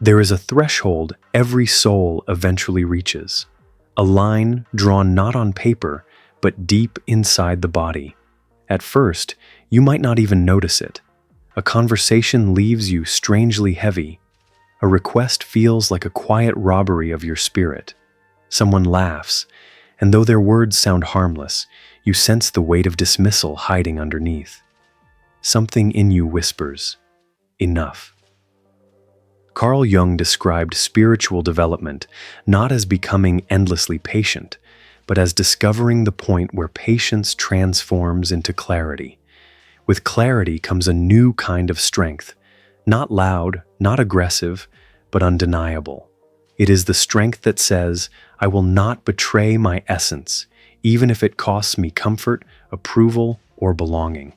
There is a threshold every soul eventually reaches, a line drawn not on paper, but deep inside the body. At first, you might not even notice it. A conversation leaves you strangely heavy. A request feels like a quiet robbery of your spirit. Someone laughs, and though their words sound harmless, you sense the weight of dismissal hiding underneath. Something in you whispers, "Enough." Carl Jung described spiritual development not as becoming endlessly patient, but as discovering the point where patience transforms into clarity. With clarity comes a new kind of strength, not loud, not aggressive, but undeniable. It is the strength that says, "I will not betray my essence, even if it costs me comfort, approval, or belonging."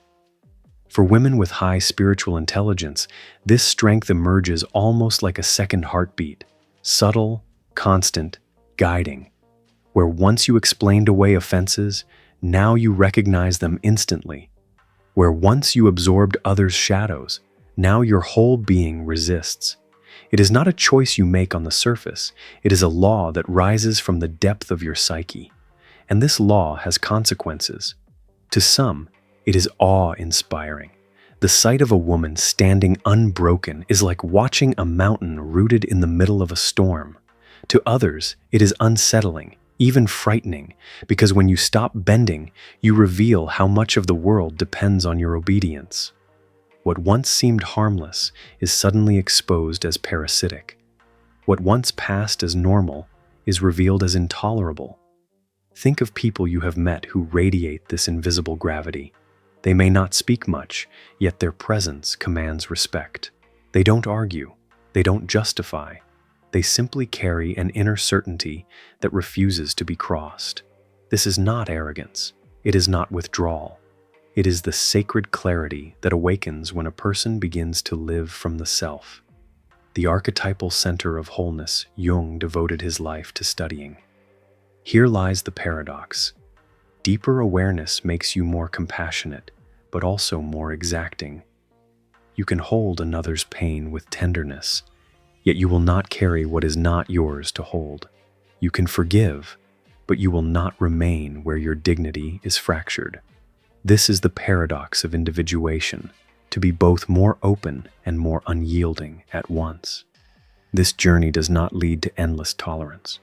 For women with high spiritual intelligence, this strength emerges almost like a second heartbeat, subtle, constant, guiding, where once you explained away offenses, now you recognize them instantly, where once you absorbed others' shadows, now your whole being resists. It is not a choice you make on the surface, it is a law that rises from the depth of your psyche. And this law has consequences. To some, it is awe-inspiring. The sight of a woman standing unbroken is like watching a mountain rooted in the middle of a storm. To others, it is unsettling, even frightening, because when you stop bending, you reveal how much of the world depends on your obedience. What once seemed harmless is suddenly exposed as parasitic. What once passed as normal is revealed as intolerable. Think of people you have met who radiate this invisible gravity. They may not speak much, yet their presence commands respect. They don't argue. They don't justify. They simply carry an inner certainty that refuses to be crossed. This is not arrogance. It is not withdrawal. It is the sacred clarity that awakens when a person begins to live from the self. The archetypal center of wholeness Jung devoted his life to studying. Here lies the paradox. Deeper awareness makes you more compassionate, but also more exacting. You can hold another's pain with tenderness, yet you will not carry what is not yours to hold. You can forgive, but you will not remain where your dignity is fractured. This is the paradox of individuation, to be both more open and more unyielding at once. This journey does not lead to endless tolerance.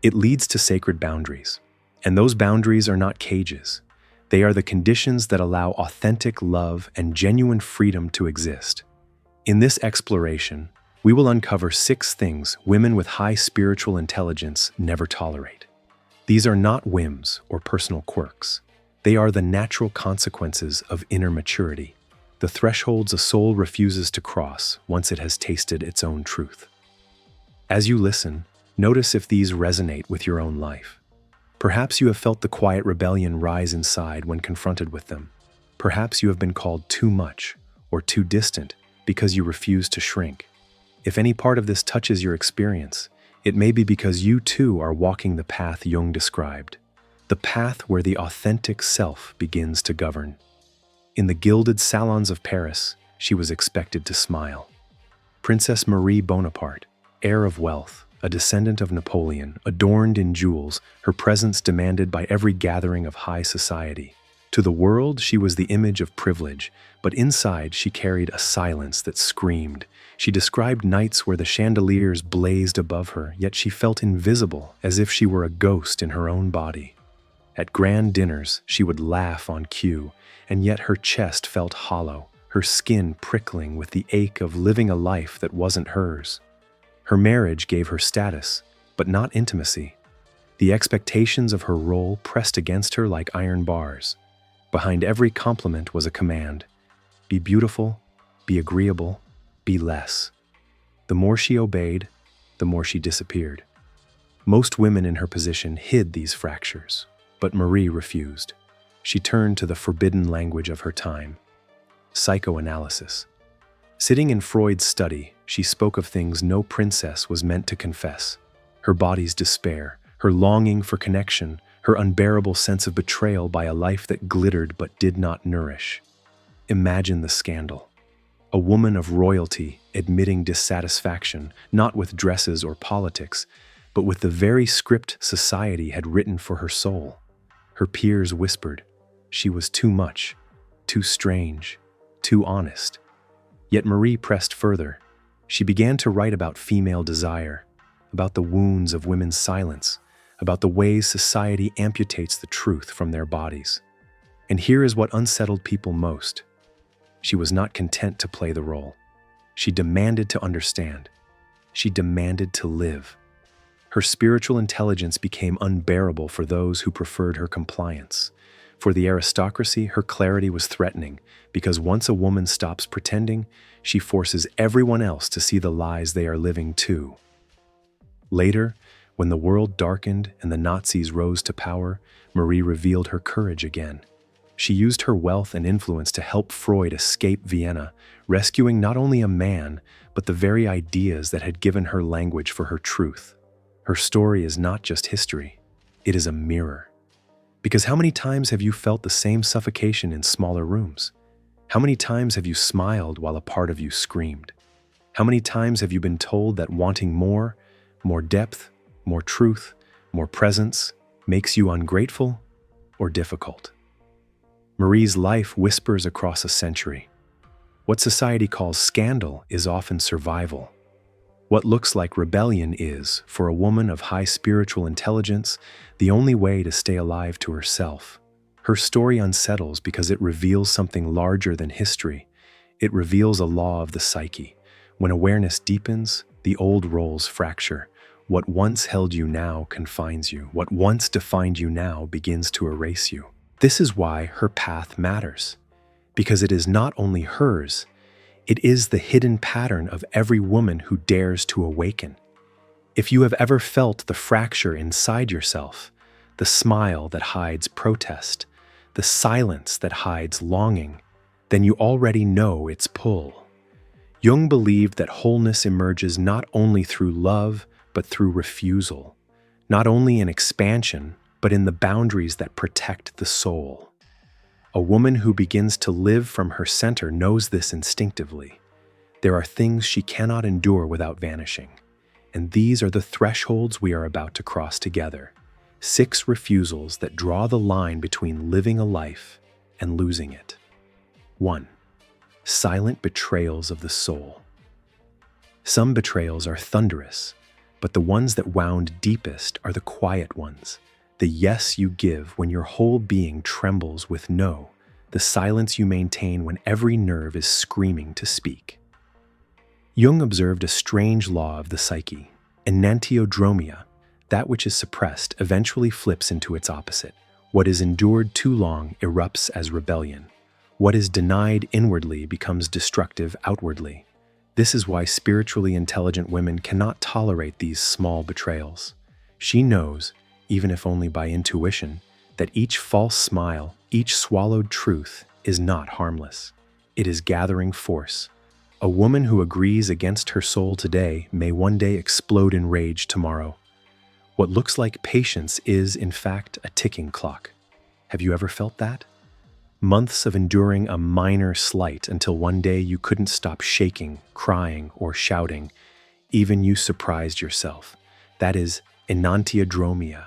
It leads to sacred boundaries. And those boundaries are not cages. They are the conditions that allow authentic love and genuine freedom to exist. In this exploration, we will uncover 6 things women with high spiritual intelligence never tolerate. These are not whims or personal quirks. They are the natural consequences of inner maturity, the thresholds a soul refuses to cross once it has tasted its own truth. As you listen, notice if these resonate with your own life. Perhaps you have felt the quiet rebellion rise inside when confronted with them. Perhaps you have been called too much or too distant because you refuse to shrink. If any part of this touches your experience, it may be because you too are walking the path Jung described, the path where the authentic self begins to govern. In the gilded salons of Paris, she was expected to smile. Princess Marie Bonaparte, heir of wealth, a descendant of Napoleon, adorned in jewels, her presence demanded by every gathering of high society. To the world, she was the image of privilege, but inside she carried a silence that screamed. She described nights where the chandeliers blazed above her, yet she felt invisible, as if she were a ghost in her own body. At grand dinners, she would laugh on cue, and yet her chest felt hollow, her skin prickling with the ache of living a life that wasn't hers. Her marriage gave her status, but not intimacy. The expectations of her role pressed against her like iron bars. Behind every compliment was a command. Be beautiful, be agreeable, be less. The more she obeyed, the more she disappeared. Most women in her position hid these fractures, but Marie refused. She turned to the forbidden language of her time, psychoanalysis. Sitting in Freud's study, she spoke of things no princess was meant to confess. Her body's despair, her longing for connection, her unbearable sense of betrayal by a life that glittered but did not nourish. Imagine the scandal. a woman of royalty admitting dissatisfaction, not with dresses or politics, but with the very script society had written for her soul. Her peers whispered she was too much, too strange, too honest. Yet Marie pressed further. She began to write about female desire, about the wounds of women's silence, about the ways society amputates the truth from their bodies. And here is what unsettled people most. She was not content to play the role. She demanded to understand. She demanded to live. Her spiritual intelligence became unbearable for those who preferred her compliance. For the aristocracy, her clarity was threatening, because once a woman stops pretending, she forces everyone else to see the lies they are living too. Later, when the world darkened and the Nazis rose to power, Marie revealed her courage again. She used her wealth and influence to help Freud escape Vienna, rescuing not only a man, but the very ideas that had given her language for her truth. Her story is not just history, it is a mirror. Because how many times have you felt the same suffocation in smaller rooms? How many times have you smiled while a part of you screamed? How many times have you been told that wanting more depth, more truth, more presence, makes you ungrateful or difficult? Marie's life whispers across a century. What society calls scandal is often survival. What looks like rebellion is, for a woman of high spiritual intelligence, the only way to stay alive to herself. Her story unsettles because it reveals something larger than history. It reveals a law of the psyche. When awareness deepens, the old roles fracture. What once held you now confines you. What once defined you now begins to erase you. This is why her path matters. Because it is not only hers, it is the hidden pattern of every woman who dares to awaken. If you have ever felt the fracture inside yourself, the smile that hides protest, the silence that hides longing, then you already know its pull. Jung believed that wholeness emerges not only through love, but through refusal, not only in expansion, but in the boundaries that protect the soul. A woman who begins to live from her center knows this instinctively. There are things she cannot endure without vanishing, and these are the thresholds we are about to cross together. 6 refusals that draw the line between living a life and losing it. 1. Silent betrayals of the soul. Some betrayals are thunderous, but the ones that wound deepest are the quiet ones. The yes you give when your whole being trembles with no, the silence you maintain when every nerve is screaming to speak. Jung observed a strange law of the psyche, enantiodromia. That which is suppressed eventually flips into its opposite. What is endured too long erupts as rebellion. What is denied inwardly becomes destructive outwardly. This is why spiritually intelligent women cannot tolerate these small betrayals. She knows, even if only by intuition, that each false smile, each swallowed truth is not harmless. It is gathering force. A woman who agrees against her soul today may one day explode in rage tomorrow. What looks like patience is, in fact, a ticking clock. Have you ever felt that? Months of enduring a minor slight until one day you couldn't stop shaking, crying, or shouting. Even you surprised yourself. That is enantiodromia.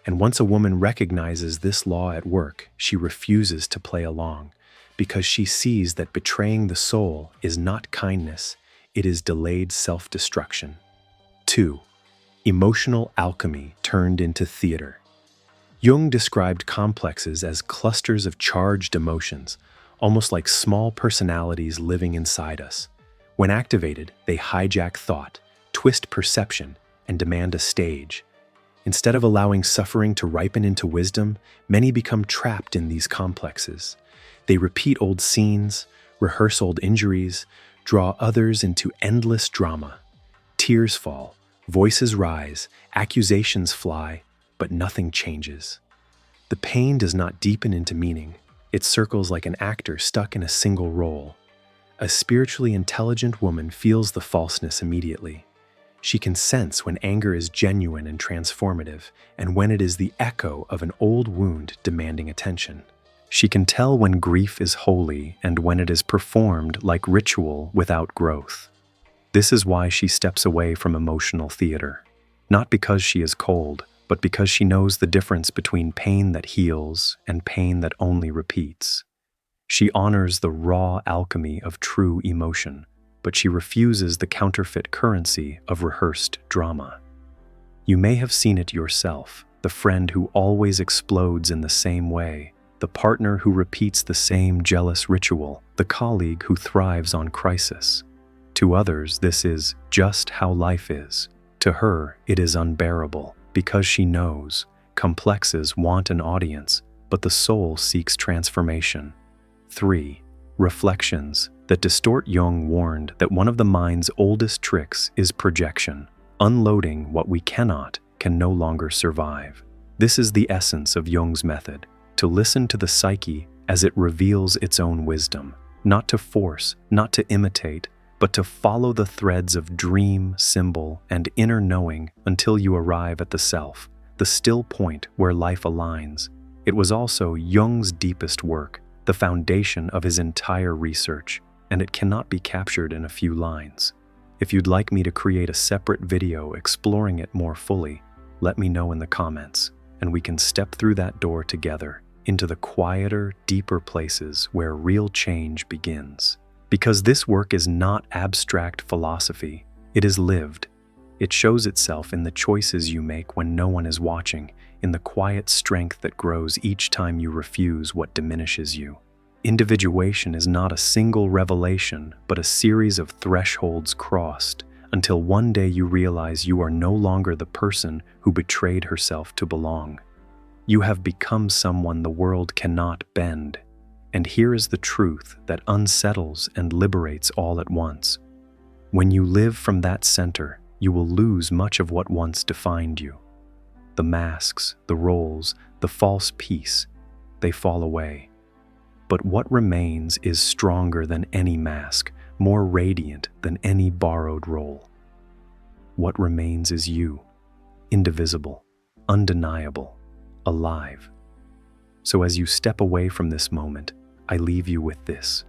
And once a woman recognizes this law at work, she refuses to play along, because she sees that betraying the soul is not kindness, it is delayed self-destruction. 2. Emotional alchemy turned into theater. Jung described complexes as clusters of charged emotions, almost like small personalities living inside us. When activated, they hijack thought, twist perception, and demand a stage. Instead of allowing suffering to ripen into wisdom, many become trapped in these complexes. They repeat old scenes, rehearse old injuries, draw others into endless drama. Tears fall, voices rise, accusations fly, but nothing changes. The pain does not deepen into meaning. It circles like an actor stuck in a single role. A spiritually intelligent woman feels the falseness immediately. She can sense when anger is genuine and transformative, and when it is the echo of an old wound demanding attention. She can tell when grief is holy and when it is performed like ritual without growth. This is why she steps away from emotional theater. Not because she is cold, but because she knows the difference between pain that heals and pain that only repeats. She honors the raw alchemy of true emotion, but she refuses the counterfeit currency of rehearsed drama. You may have seen it yourself, the friend who always explodes in the same way, the partner who repeats the same jealous ritual, the colleague who thrives on crisis. To others, this is just how life is. To her, it is unbearable, because she knows complexes want an audience, but the soul seeks transformation. 3. Reflections that distort. Jung warned that one of the mind's oldest tricks is projection. Unloading what we cannot can no longer survive. This is the essence of Jung's method, to listen to the psyche as it reveals its own wisdom, not to force, not to imitate, but to follow the threads of dream, symbol, and inner knowing until you arrive at the self, the still point where life aligns. It was also Jung's deepest work, the foundation of his entire research, and it cannot be captured in a few lines. If you'd like me to create a separate video exploring it more fully, let me know in the comments, and we can step through that door together into the quieter, deeper places where real change begins. Because this work is not abstract philosophy, it is lived. It shows itself in the choices you make when no one is watching, in the quiet strength that grows each time you refuse what diminishes you. Individuation is not a single revelation, but a series of thresholds crossed, until one day you realize you are no longer the person who betrayed herself to belong. You have become someone the world cannot bend. And here is the truth that unsettles and liberates all at once. When you live from that center, you will lose much of what once defined you. The masks, the roles, the false peace, they fall away. But what remains is stronger than any mask, more radiant than any borrowed role. What remains is you, indivisible, undeniable, alive. So as you step away from this moment, I leave you with this.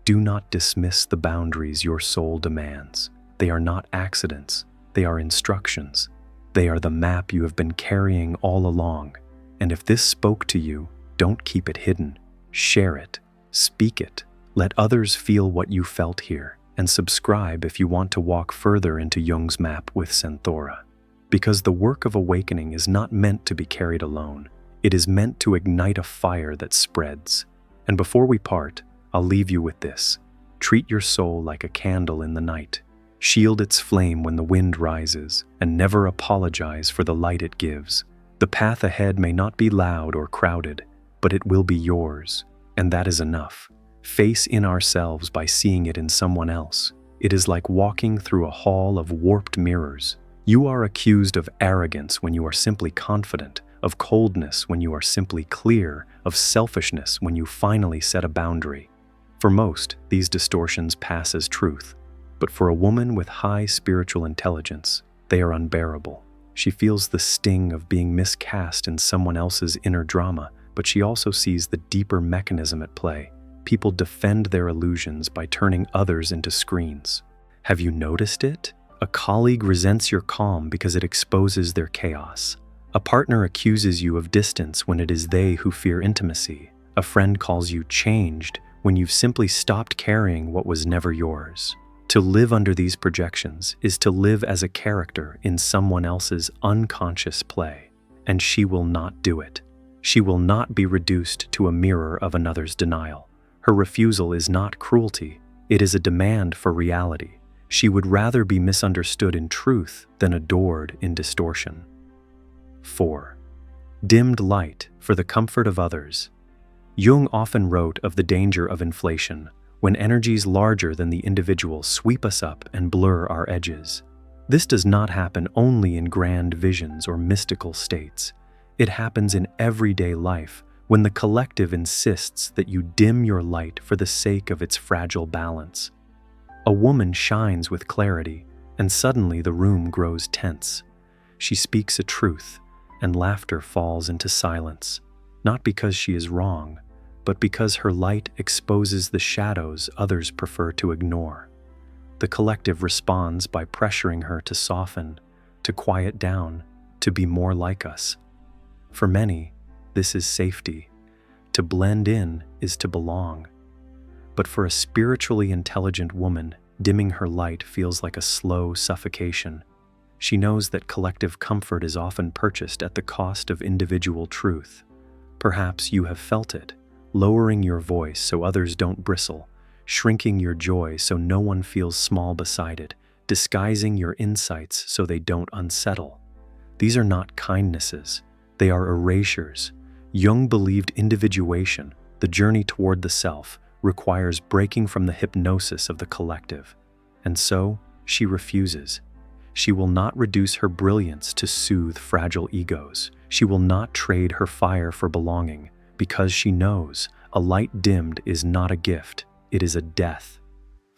Do not dismiss the boundaries your soul demands. They are not accidents, they are instructions. They are the map you have been carrying all along. And if this spoke to you, don't keep it hidden. Share it, speak it, let others feel what you felt here, and subscribe if you want to walk further into Jung's map with Senthora. Because the work of awakening is not meant to be carried alone. It is meant to ignite a fire that spreads. And before we part, I'll leave you with this. Treat your soul like a candle in the night. Shield its flame when the wind rises, and never apologize for the light it gives. The path ahead may not be loud or crowded, but it will be yours, and that is enough. Face in ourselves by seeing it in someone else. It is like walking through a hall of warped mirrors. You are accused of arrogance when you are simply confident, of coldness when you are simply clear, of selfishness when you finally set a boundary. For most, these distortions pass as truth, but for a woman with high spiritual intelligence, they are unbearable. She feels the sting of being miscast in someone else's inner drama, but she also sees the deeper mechanism at play. People defend their illusions by turning others into screens. Have you noticed it? A colleague resents your calm because it exposes their chaos. A partner accuses you of distance when it is they who fear intimacy. A friend calls you changed when you've simply stopped carrying what was never yours. To live under these projections is to live as a character in someone else's unconscious play, and she will not do it. She will not be reduced to a mirror of another's denial. Her refusal is not cruelty, it is a demand for reality. She would rather be misunderstood in truth than adored in distortion. 4. Dimmed light for the comfort of others. Jung often wrote of the danger of inflation, when energies larger than the individual sweep us up and blur our edges. This does not happen only in grand visions or mystical states. It happens in everyday life, when the collective insists that you dim your light for the sake of its fragile balance. A woman shines with clarity, and suddenly the room grows tense. She speaks a truth, and laughter falls into silence. not because she is wrong, but because her light exposes the shadows others prefer to ignore. The collective responds by pressuring her to soften, to quiet down, to be more like us. For many, this is safety. To blend in is to belong. But for a spiritually intelligent woman, dimming her light feels like a slow suffocation. She knows that collective comfort is often purchased at the cost of individual truth. Perhaps you have felt it, lowering your voice so others don't bristle, shrinking your joy so no one feels small beside it, disguising your insights so they don't unsettle. These are not kindnesses, they are erasures. Jung believed individuation, the journey toward the self, requires breaking from the hypnosis of the collective. And so, she refuses. She will not reduce her brilliance to soothe fragile egos. She will not trade her fire for belonging, because she knows a light dimmed is not a gift, it is a death.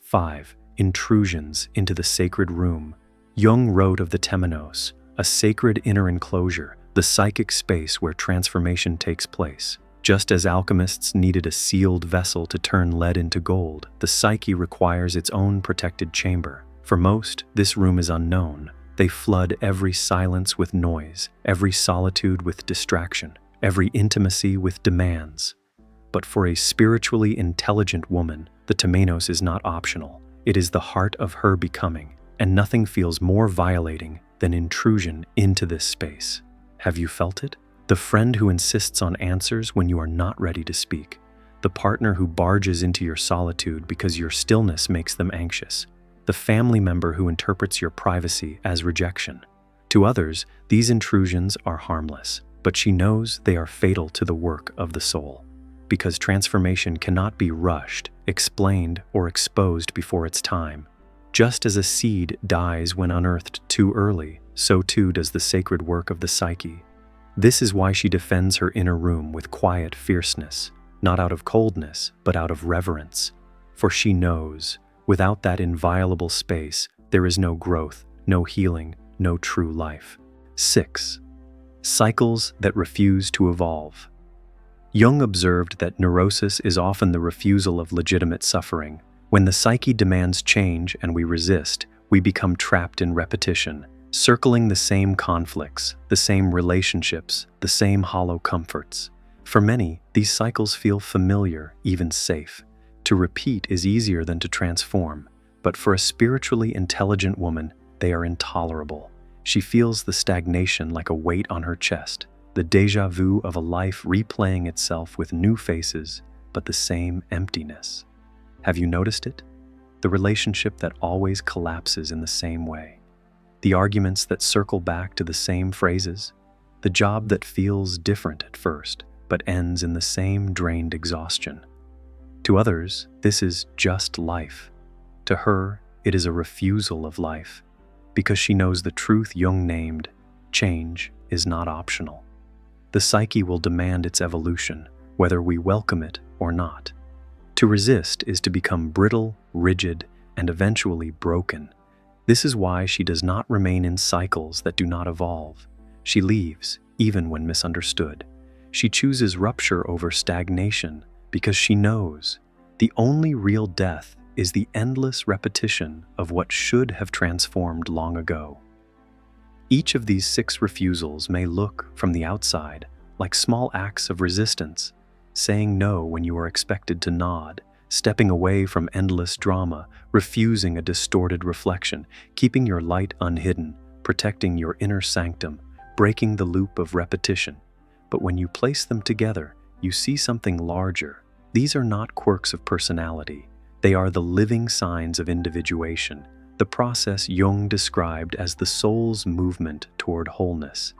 5. Intrusions into the sacred room. Jung wrote of the temenos, a sacred inner enclosure, the psychic space where transformation takes place. Just as alchemists needed a sealed vessel to turn lead into gold, the psyche requires its own protected chamber. For most, this room is unknown. They flood every silence with noise, every solitude with distraction, every intimacy with demands. But for a spiritually intelligent woman, the temenos is not optional. It is the heart of her becoming, and nothing feels more violating than intrusion into this space. Have you felt it? The friend who insists on answers when you are not ready to speak. The partner who barges into your solitude because your stillness makes them anxious. The family member who interprets your privacy as rejection. To others, these intrusions are harmless, but she knows they are fatal to the work of the soul. Because transformation cannot be rushed, explained, or exposed before its time. Just as a seed dies when unearthed too early, so too does the sacred work of the psyche. This is why she defends her inner room with quiet fierceness, not out of coldness, but out of reverence. For she knows, without that inviolable space, there is no growth, no healing, no true life. 6. Cycles that refuse to evolve. Jung observed that neurosis is often the refusal of legitimate suffering. When the psyche demands change and we resist, we become trapped in repetition, circling the same conflicts, the same relationships, the same hollow comforts. For many, these cycles feel familiar, even safe. To repeat is easier than to transform, but for a spiritually intelligent woman, they are intolerable. She feels the stagnation like a weight on her chest, the déjà vu of a life replaying itself with new faces, but the same emptiness. Have you noticed it? The relationship that always collapses in the same way. The arguments that circle back to the same phrases. The job that feels different at first, but ends in the same drained exhaustion. To others, this is just life. To her, it is a refusal of life, because she knows the truth Jung named, change is not optional. The psyche will demand its evolution, whether we welcome it or not. To resist is to become brittle, rigid, and eventually broken. This is why she does not remain in cycles that do not evolve. She leaves, even when misunderstood. She chooses rupture over stagnation because she knows the only real death is the endless repetition of what should have transformed long ago. Each of these 6 refusals may look, from the outside, like small acts of resistance, saying no when you are expected to nod, stepping away from endless drama, refusing a distorted reflection, keeping your light unhidden, protecting your inner sanctum, breaking the loop of repetition. But when you place them together, you see something larger. These are not quirks of personality. They are the living signs of individuation, the process Jung described as the soul's movement toward wholeness.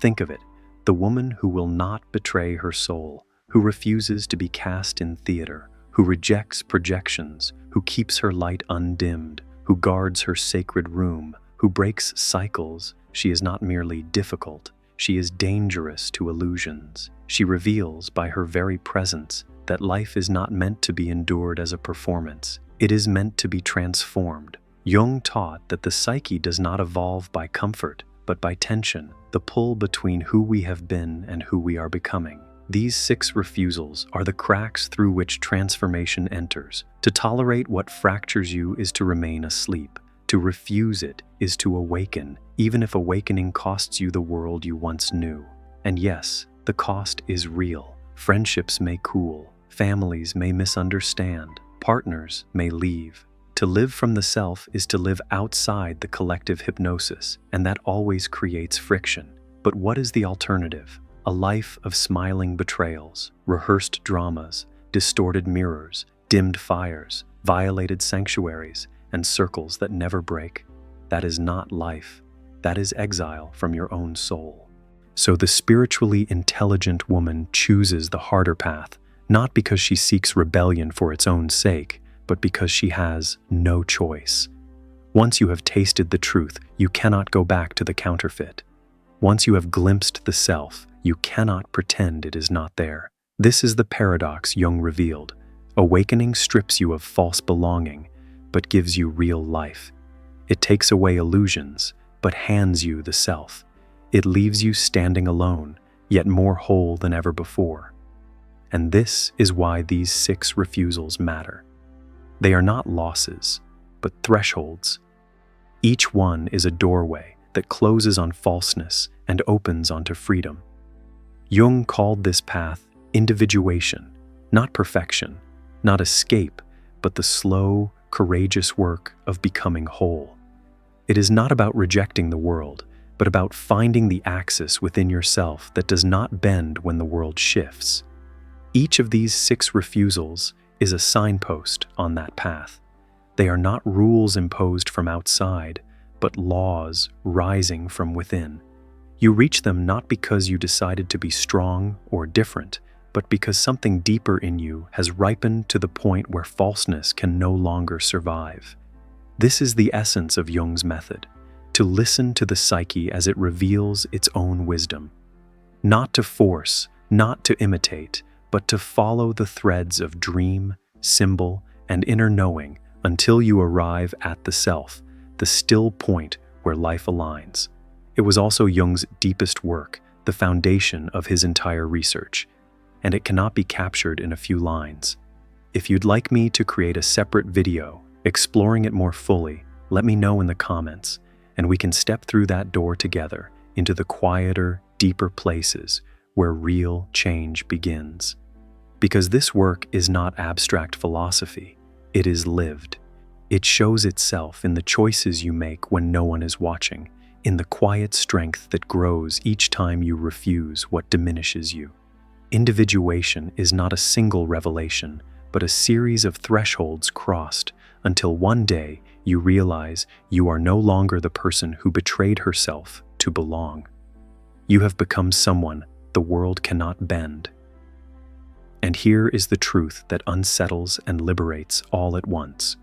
Think of it, the woman who will not betray her soul, who refuses to be cast in theater, who rejects projections, who keeps her light undimmed, who guards her sacred room, who breaks cycles. She is not merely difficult, she is dangerous to illusions. She reveals by her very presence that life is not meant to be endured as a performance. It is meant to be transformed. Jung taught that the psyche does not evolve by comfort, but by tension, the pull between who we have been and who we are becoming. These 6 refusals are the cracks through which transformation enters. To tolerate what fractures you is to remain asleep. To refuse it is to awaken, even if awakening costs you the world you once knew. And yes, the cost is real. Friendships may cool, families may misunderstand, partners may leave. To live from the self is to live outside the collective hypnosis, and that always creates friction. But what is the alternative? A life of smiling betrayals, rehearsed dramas, distorted mirrors, dimmed fires, violated sanctuaries, and circles that never break. That is not life. That is exile from your own soul. So the spiritually intelligent woman chooses the harder path, not because she seeks rebellion for its own sake, but because she has no choice. Once you have tasted the truth, you cannot go back to the counterfeit. Once you have glimpsed the self, you cannot pretend it is not there. This is the paradox Jung revealed. Awakening strips you of false belonging, but gives you real life. It takes away illusions, but hands you the self. It leaves you standing alone, yet more whole than ever before. And this is why these 6 refusals matter. They are not losses, but thresholds. Each one is a doorway that closes on falseness and opens onto freedom. Jung called this path individuation, not perfection, not escape, but the slow, courageous work of becoming whole. It is not about rejecting the world, but about finding the axis within yourself that does not bend when the world shifts. Each of these 6 refusals is a signpost on that path. They are not rules imposed from outside, but laws rising from within. You reach them not because you decided to be strong or different, but because something deeper in you has ripened to the point where falseness can no longer survive. This is the essence of Jung's method, to listen to the psyche as it reveals its own wisdom. Not to force, not to imitate, but to follow the threads of dream, symbol, and inner knowing until you arrive at the self, the still point where life aligns. It was also Jung's deepest work, the foundation of his entire research, and it cannot be captured in a few lines. If you'd like me to create a separate video exploring it more fully, let me know in the comments, and we can step through that door together into the quieter, deeper places where real change begins. Because this work is not abstract philosophy, it is lived. It shows itself in the choices you make when no one is watching, in the quiet strength that grows each time you refuse what diminishes you. Individuation is not a single revelation, but a series of thresholds crossed until one day you realize you are no longer the person who betrayed herself to belong. You have become someone the world cannot bend. And here is the truth that unsettles and liberates all at once.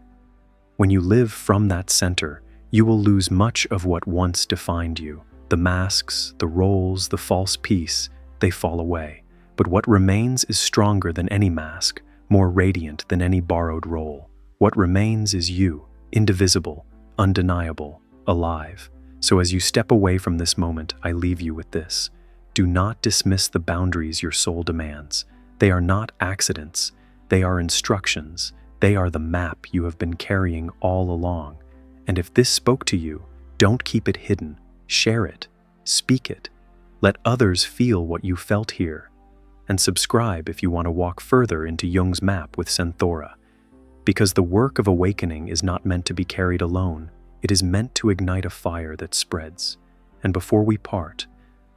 When you live from that center, you will lose much of what once defined you. The masks, the roles, the false peace, they fall away. But what remains is stronger than any mask, more radiant than any borrowed role. What remains is you, indivisible, undeniable, alive. So as you step away from this moment, I leave you with this. Do not dismiss the boundaries your soul demands. They are not accidents. They are instructions. They are the map you have been carrying all along. And if this spoke to you, don't keep it hidden. Share it. Speak it. Let others feel what you felt here. And subscribe if you want to walk further into Jung's map with Senthora. Because the work of awakening is not meant to be carried alone. It is meant to ignite a fire that spreads. And before we part,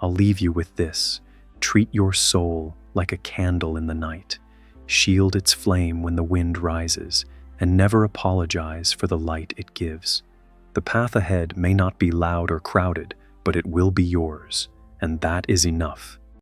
I'll leave you with this. Treat your soul like a candle in the night. Shield its flame when the wind rises, and never apologize for the light it gives. The path ahead may not be loud or crowded, but it will be yours, and that is enough.